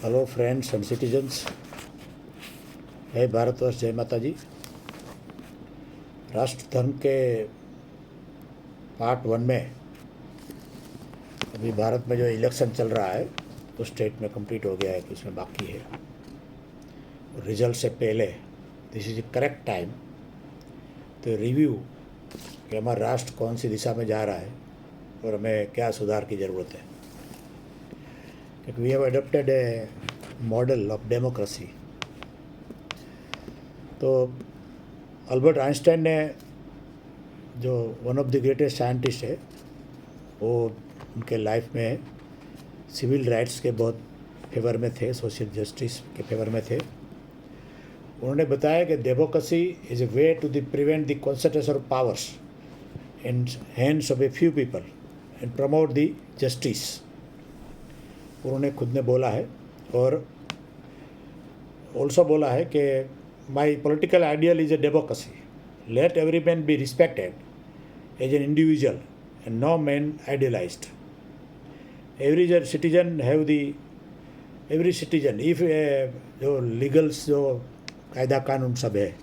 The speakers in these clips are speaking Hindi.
हेलो फ्रेंड्स एंड सिटीजन्स, है भारतवर्ष, जय माता जी। राष्ट्र धर्म के पार्ट 1 में अभी भारत में जो इलेक्शन चल रहा है तो स्टेट में कंप्लीट हो गया है कि उसमें बाकी है। रिजल्ट से पहले दिस इज करेक्ट टाइम तो रिव्यू कि हमारा राष्ट्र कौन सी दिशा में जा रहा है और हमें क्या सुधार की ज़रूरत है। क्योंकि we have adopted a model of democracy. तो अल्बर्ट आइंस्टाइन ने, जो one of the greatest scientist है, वो उनके लाइफ में सिविल राइट्स के बहुत फेवर में थे, सोशल जस्टिस के फेवर में थे। उन्होंने बताया कि democracy is a way to the prevent the concentration of powers in hands of a few people and promote the justice. उन्होंने खुद ने बोला है और ऑल्सो बोला है कि my political ideal is a democracy, let every man be respected as an individual and no man idealized. Every citizen have the every citizen if जो लीगल्स, जो कायदा कानून सब है,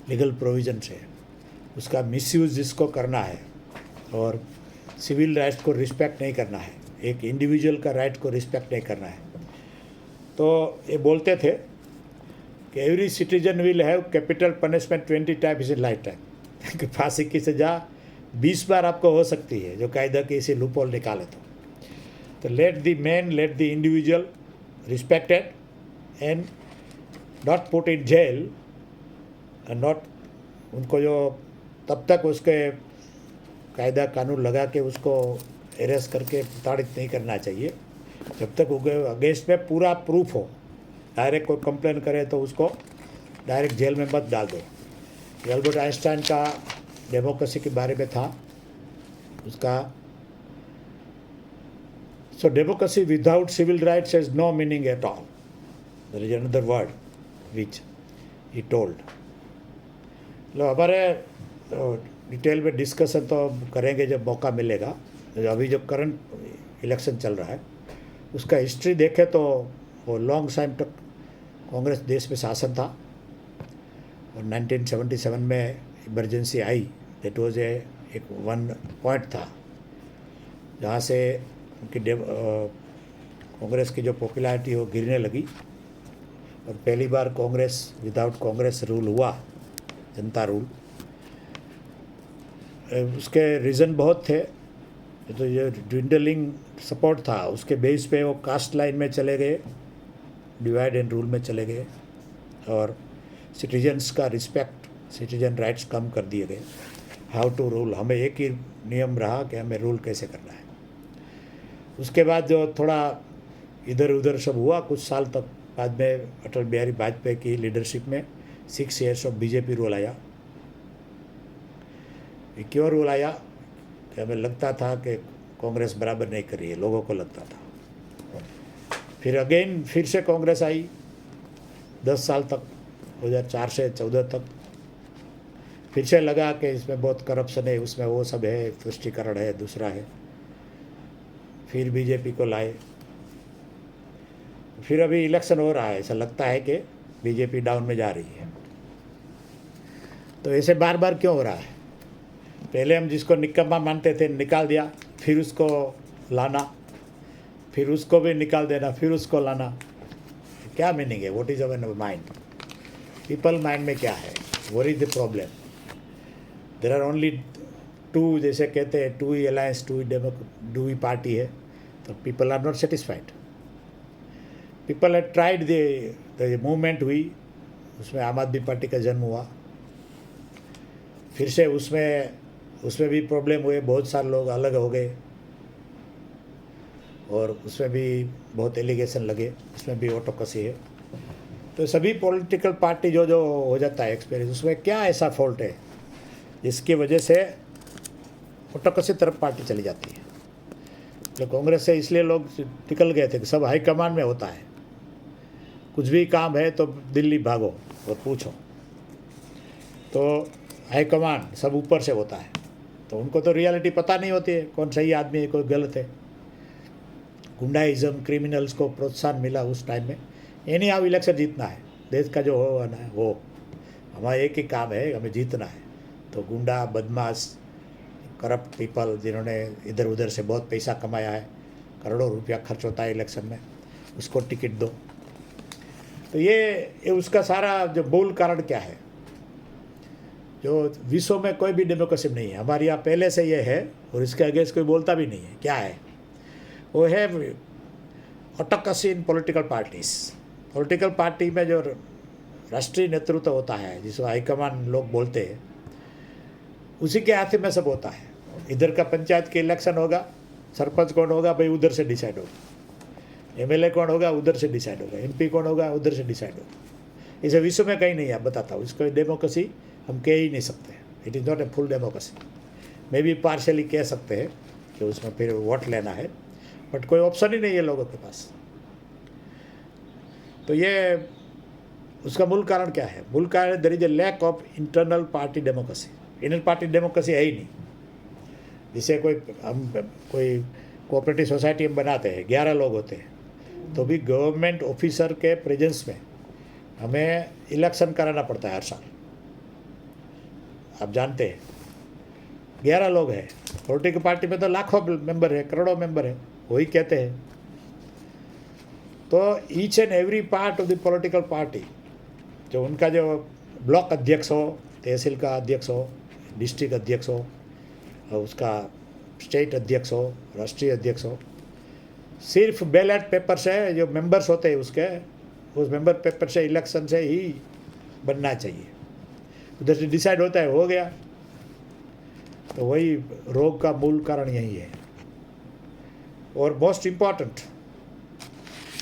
लीगल प्रोविजन है, उसका मिसयूज़ जिसको करना है और सिविल राइट्स को रिस्पेक्ट नहीं करना है, एक इंडिविजुअल का राइट को रिस्पेक्ट नहीं करना है, तो ये बोलते थे कि every citizen will have capital punishment 20 times in life time. कि फांसी की सजा 20 बार आपको हो सकती है जो कायदा के इसे लूपहोल निकाले तो let the man, let the individual respected and not put in jail and not, उनको जो तब तक उसके कायदा कानून लगा के उसको अरेस्ट करके प्रताड़ित नहीं करना चाहिए जब तक अगेंस्ट में पूरा प्रूफ हो। डायरेक्ट कोई कंप्लेन करे तो उसको डायरेक्ट जेल में मत डाल दो। ये अल्बर्ट आइंस्टाइन का डेमोक्रेसी के बारे में था उसका। So democracy without civil rights has no meaning at all. There is another word which he told. लो, हमारे डिटेल में डिस्कशन तो करेंगे जब मौका मिलेगा। अभी जो करंट इलेक्शन चल रहा है उसका हिस्ट्री देखें तो वो लॉन्ग टाइम तक कांग्रेस देश में शासन था और 1977 में इमरजेंसी आई। दैट वाज एक वन पॉइंट था जहाँ से उनकी कांग्रेस की जो पॉपुलैरिटी हो गिरने लगी और पहली बार कांग्रेस विदाउट कांग्रेस रूल हुआ, जनता रूल। उसके रीज़न बहुत थे। तो ये ड्विंडलिंग सपोर्ट था, उसके बेस पे वो कास्ट लाइन में चले गए, डिवाइड एंड रूल में चले गए और सिटीजन्स का रिस्पेक्ट, सिटीजन राइट्स कम कर दिए गए। हाउ टू रूल, हमें एक ही नियम रहा कि हमें रूल कैसे करना है। उसके बाद जो थोड़ा इधर उधर सब हुआ कुछ साल तक, बाद में अटल बिहारी वाजपेयी की लीडरशिप में 6 years ऑफ बीजेपी रूल आया। क्यों रूल आया कि हमें लगता था कि कांग्रेस बराबर नहीं कर रही है, लोगों को लगता था। फिर अगेन फिर से कांग्रेस आई 10 साल तक, 2004 से 14 तक। फिर से लगा कि इसमें बहुत करप्शन है, उसमें वो सब है, तुष्टीकरण है, दूसरा है। फिर बीजेपी को लाए। फिर अभी इलेक्शन हो रहा है, ऐसा लगता है कि बीजेपी डाउन में जा रही है। तो ऐसे बार बार क्यों हो रहा है? पहले हम जिसको निकम्मा मानते थे निकाल दिया, फिर उसको लाना, फिर उसको भी निकाल देना, फिर उसको लाना। क्या मीनिंग है? What is our mind? People mind में क्या है? What is the problem? There are only two, जैसे कहते हैं टू ही अलायंस, टू ही पार्टी है, तो people are not satisfied. People have tried, the movement हुई, उसमें आम आदमी पार्टी का जन्म हुआ। फिर से उसमें भी प्रॉब्लम हुए, बहुत सारे लोग अलग हो गए और उसमें भी बहुत एलिगेशन लगे, उसमें भी ऑटोक्रेसी है। तो सभी पॉलिटिकल पार्टी जो जो हो जाता है एक्सपीरियंस, उसमें क्या ऐसा फॉल्ट है जिसकी वजह से ऑटोक्रेसी तरफ पार्टी चली जाती है। तो कांग्रेस से इसलिए लोग निकल गए थे कि सब हाईकमान में होता है, कुछ भी काम है तो दिल्ली भागो और पूछो, तो हाईकमान सब ऊपर से होता है। तो उनको तो रियलिटी पता नहीं होती है, कौन सही आदमी है, कोई गलत है। गुंडाइज्म, क्रिमिनल्स को प्रोत्साहन मिला उस टाइम में। एनी हाउ इलेक्शन जीतना है, देश का जो हो ना हो, हमारा एक ही काम है, हमें जीतना है। तो गुंडा, बदमाश, करप्ट पीपल जिन्होंने इधर उधर से बहुत पैसा कमाया है, करोड़ों रुपया खर्च होता है इलेक्शन में, उसको टिकट दो। तो ये उसका सारा जो मूल कारण क्या है, जो विश्व में कोई भी डेमोक्रेसी नहीं है, हमारे यहाँ पहले से ये है और इसके अगेंस्ट कोई बोलता भी नहीं है। क्या है वो? है ऑटोक्रेसी इन पॉलिटिकल पार्टीज। पॉलिटिकल पार्टी में जो राष्ट्रीय नेतृत्व होता है, जिसको हाईकमान लोग बोलते हैं, उसी के हाथ में सब होता है। इधर का पंचायत के इलेक्शन होगा, सरपंच कौन होगा भाई उधर से डिसाइड होगा, एमएलए कौन होगा उधर से डिसाइड होगा, एमपी कौन होगा उधर से डिसाइड होगा। इसे विश्व में कहीं नहीं है, बताता हूँ। इसको डेमोक्रेसी हम कह ही नहीं सकते। It is not a full democracy. Maybe partially कह सकते हैं कि उसमें फिर वोट लेना है, बट कोई ऑप्शन ही नहीं है लोगों के पास। तो ये उसका मूल कारण क्या है? मूल कारण there is a lack of internal party democracy. Internal party democracy है ही नहीं। जिसे हम कोई कोऑपरेटिव सोसाइटी हम बनाते हैं, 11 लोग होते हैं, तो भी गवर्नमेंट ऑफिसर के प्रेजेंस में हमें इलेक्शन कराना पड़ता है हर साल। आप जानते हैं 11 लोग हैं। पॉलिटिकल पार्टी में तो लाखों मेंबर है, करोड़ों मेंबर है, वही कहते हैं। तो each and every part of the political party, जो उनका जो ब्लॉक अध्यक्ष हो, तहसील का अध्यक्ष हो, डिस्ट्रिक्ट अध्यक्ष हो, और उसका स्टेट अध्यक्ष हो, राष्ट्रीय अध्यक्ष हो, सिर्फ बैलेट पेपर से जो मेंबर्स होते हैं उसके, उस मेंबर पेपर से इलेक्शन से ही बनना चाहिए। उधर से डिसाइड होता है, हो गया। तो वही रोग का मूल कारण यही है। और मोस्ट इम्पॉर्टेंट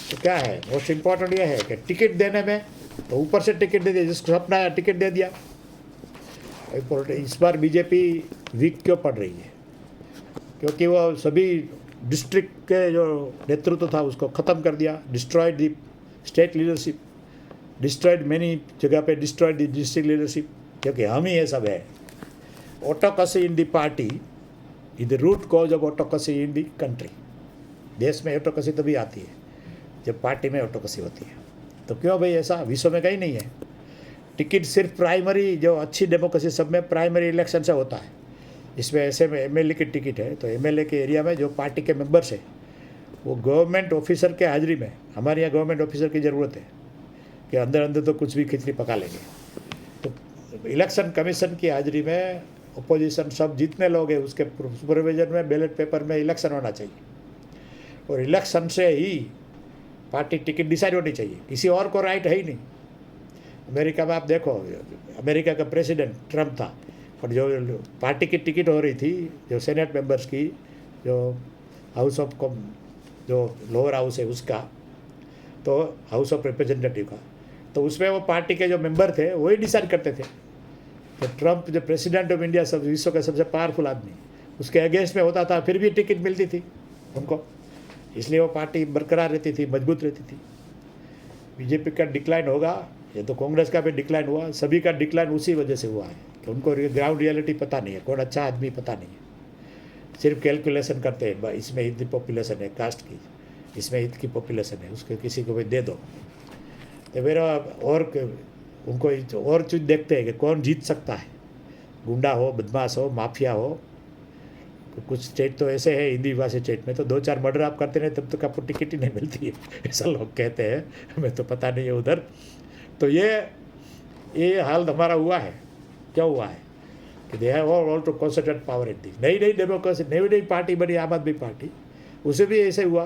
तो क्या है? मोस्ट इम्पॉर्टेंट यह है कि टिकट देने में, तो ऊपर से टिकट दे दिया, जिसको सपना है टिकट दे दिया। इस बार बीजेपी वीक क्यों पड़ रही है? क्योंकि वो सभी डिस्ट्रिक्ट के जो नेतृत्व था उसको ख़त्म कर दिया, डिस्ट्रॉयड दी स्टेट लीडरशिप, डिस्ट्रॉयड मैनी जगह पे डिस्ट्रॉयड दी डिस्ट्रिक्ट लीडरशिप, क्योंकि हम ही ये सब है। Autocracy in the party is the root cause of autocracy in the country. देश में ऑटोक्रेसी तभी आती है जब पार्टी में ऑटोक्रेसी होती है। तो क्यों भाई ऐसा? विश्व में कहीं नहीं है। टिकट सिर्फ प्राइमरी, जो अच्छी डेमोक्रेसी सब में प्राइमरी इलेक्शन से होता है। इसमें ऐसे में एमएलए की टिकट है, तो एमएलए के एरिया में जो पार्टी के मेंबर्स है वो गवर्नमेंट ऑफिसर के हाजिरी में, हमारे यहाँ गवर्नमेंट ऑफिसर की ज़रूरत है कि अंदर अंदर तो कुछ भी खिचड़ी पका लेंगे। तो इलेक्शन कमीशन की हाजिरी में अपोजिशन सब जितने लोग हैं उसके सुपरविजन में बैलेट पेपर में इलेक्शन होना चाहिए। और इलेक्शन से ही पार्टी टिकट डिसाइड होनी चाहिए, किसी और को राइट है ही नहीं। अमेरिका में आप देखो, अमेरिका का प्रेसिडेंट ट्रम्प था, पर जो पार्टी की टिकट हो रही थी, जो सेनेट मेंबर्स की, जो हाउस ऑफ जो लोअर हाउस है उसका, तो हाउस ऑफ रिप्रेजेंटेटिव का, तो उसमें वो पार्टी के जो मेंबर थे वही डिसाइड करते थे। तो ट्रम्प जो प्रेसिडेंट ऑफ इंडिया, सब विश्व का सबसे पावरफुल आदमी, उसके अगेंस्ट में होता था, फिर भी टिकट मिलती थी उनको, इसलिए वो पार्टी बरकरार रहती थी, मजबूत रहती थी। बीजेपी का डिक्लाइन होगा, ये तो कांग्रेस का भी डिक्लाइन हुआ, सभी का डिक्लाइन उसी वजह से हुआ है कि उनको ग्राउंड रियलिटी पता नहीं है, कौन अच्छा आदमी पता नहीं है। सिर्फ कैलकुलेशन करते हैं, इसमें इतनी पॉपुलेशन है कास्ट की, इसमें इतनी पॉपुलेशन है, उसके किसी को भी दे दो। तो फिर और उनको और चीज़ देखते हैं कि कौन जीत सकता है, गुंडा हो, बदमाश हो, माफिया हो। कुछ स्टेट तो ऐसे है, हिंदी भाषी स्टेट में तो 2-4 मर्डर आप करते नहीं तब तक आपको टिकट ही नहीं मिलती है, ऐसा लोग कहते हैं, हमें तो पता नहीं है उधर। तो ये हाल हमारा हुआ है। क्या हुआ है कि they have all to concentrate power in this. नई डेमोक्रेसी, नई पार्टी बनी आम आदमी पार्टी, उसे भी ऐसे हुआ।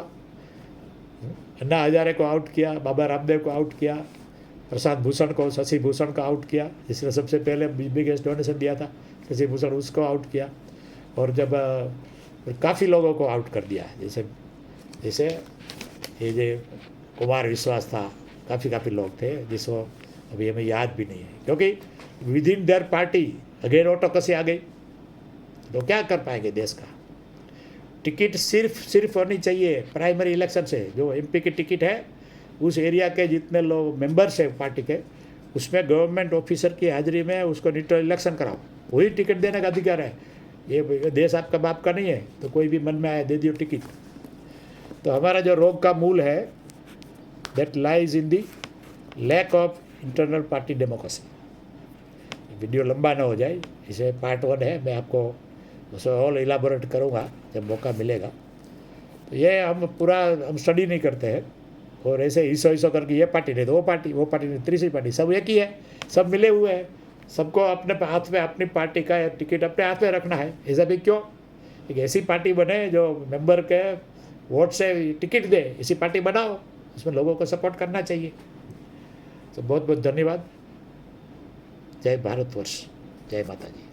अन्ना हजारे को आउट किया, बाबा रामदेव को आउट किया, प्रशांत भूषण को, शशि भूषण को आउट किया, जिसने सबसे पहले बिगेस्ट डोनेशन दिया था, शशि भूषण, उसको आउट किया। और जब काफ़ी लोगों को आउट कर दिया, जैसे ये जो कुमार विश्वास था, काफ़ी लोग थे जिसको अभी हमें याद भी नहीं है, क्योंकि within their party again autocracy आ गई। तो क्या कर पाएंगे देश का? टिकट सिर्फ होनी चाहिए प्राइमरी इलेक्शन से। जो एमपी की टिकट है, उस एरिया के जितने लोग मेंबर्स हैं पार्टी के, उसमें गवर्नमेंट ऑफिसर की हाजिरी में उसको न्यूट्रल इलेक्शन कराओ, वही टिकट देने का अधिकार है। ये देश आपका बाप का नहीं है तो कोई भी मन में आए दे दियो टिकट। तो हमारा जो रोग का मूल है, that lies in the lack of internal party democracy. Video लंबा ना हो जाए, इसे पार्ट 1 है, मैं आपको उसे और इलाबोरेट करूँगा जब मौका मिलेगा। तो ये हम स्टडी नहीं करते हैं और ऐसे हिस्सों करके ये पार्टी नहीं तो वो पार्टी नहीं तीसरी पार्टी, सब एक ही है, सब मिले हुए हैं। सबको अपने हाथ में अपनी पार्टी का टिकट अपने हाथ में रखना है। ऐसा भी क्यों? एक ऐसी पार्टी बने जो मेंबर के वोट से टिकट दे, ऐसी पार्टी बनाओ, उसमें लोगों को सपोर्ट करना चाहिए। तो बहुत बहुत धन्यवाद। जय भारतवर्ष, जय माता जी।